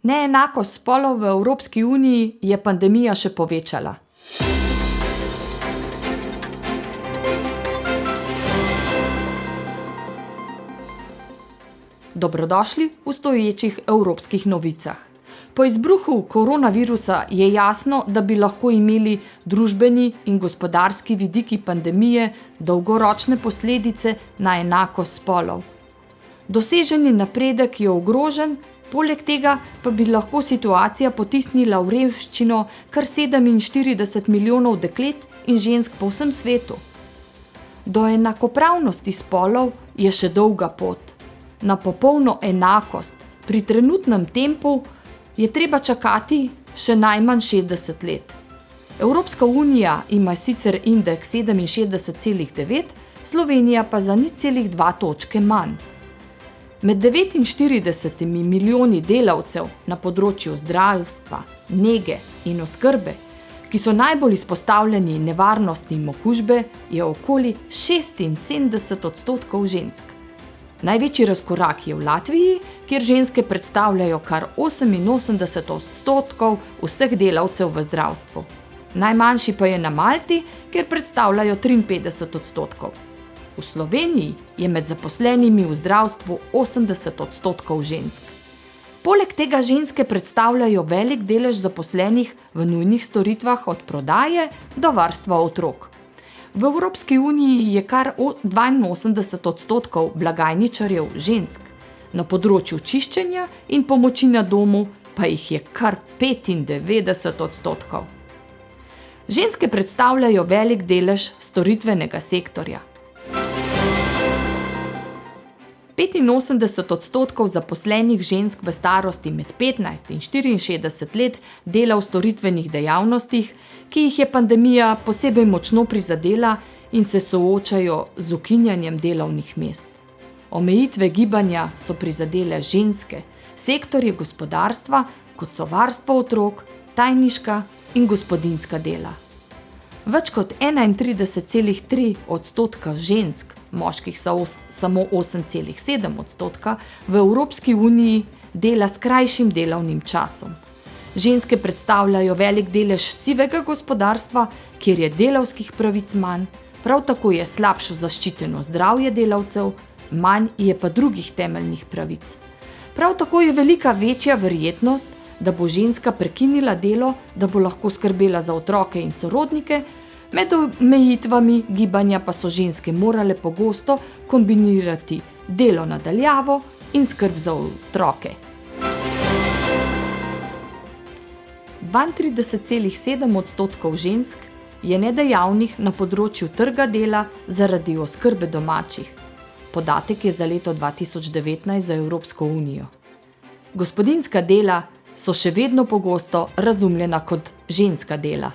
Neenakost spolov v Evropski uniji je pandemija še povečala. Dobrodošli v stoječih evropskih novicah. Po izbruhu koronavirusa je jasno, da bi lahko imeli družbeni in gospodarski vidiki pandemije dolgoročne posledice na enakost spolov. Doseženi napredek je ogrožen, poleg tega pa bi lahko situacija potisnila v revščino kar 47 milijonov deklet in žensk po vsem svetu. Do enakopravnosti spolov je še dolga pot. Na popolno enakost pri trenutnem tempu je treba čakati še najmanj 60 let. Evropska unija ima sicer indeks 67,9, Slovenija pa za 0,2 točke manj. Med 49 milijoni delavcev na področju zdravstva, nege in oskrbe, ki so najbolj izpostavljeni nevarnostim okužbe, je okoli 76% žensk. Največji razkorak je v Latviji, kjer ženske predstavljajo kar 88% vseh delavcev v zdravstvu. Najmanjši pa je na Malti, kjer predstavljajo 53%. V Sloveniji je med zaposlenimi v zdravstvu 80% žensk. Poleg tega ženske predstavljajo velik delež zaposlenih v nujnih storitvah od prodaje do varstva otrok. V Evropski uniji je kar 82% blagajničarjev žensk, na področju čiščenja in pomoči na domu pa jih je kar 95%. Ženske predstavljajo velik delež storitvenega sektorja. 85% zaposlenih žensk v starosti med 15 in 64 let dela v storitvenih dejavnostih, ki jih je pandemija posebej močno prizadela in se soočajo z ukinjanjem delovnih mest. Omejitve gibanja so prizadele ženske, sektorje gospodarstva, kot so varstvo otrok, tajniška in gospodinjska dela. Več kot 31,3% žensk, moških samo 8,7% v Evropski uniji dela s krajšim delovnim časom. Ženske predstavljajo velik delež sivega gospodarstva, kjer je delavskih pravic manj, prav tako je slabše zaščiteno zdravje delavcev, manj je pa drugih temeljnih pravic. Prav tako je velika večja verjetnost, da bo ženska prekinila delo, da bo lahko skrbela za otroke in sorodnike, med omejitvami gibanja pa so ženske morale pogosto kombinirati delo na daljavo in skrb za otroke. 32,7% žensk je nedejavnih na področju trga dela zaradi oskrbe domačih. Podatek je za leto 2019 za Evropsko unijo. Gospodinjska dela so še vedno pogosto razumljena kot ženska dela.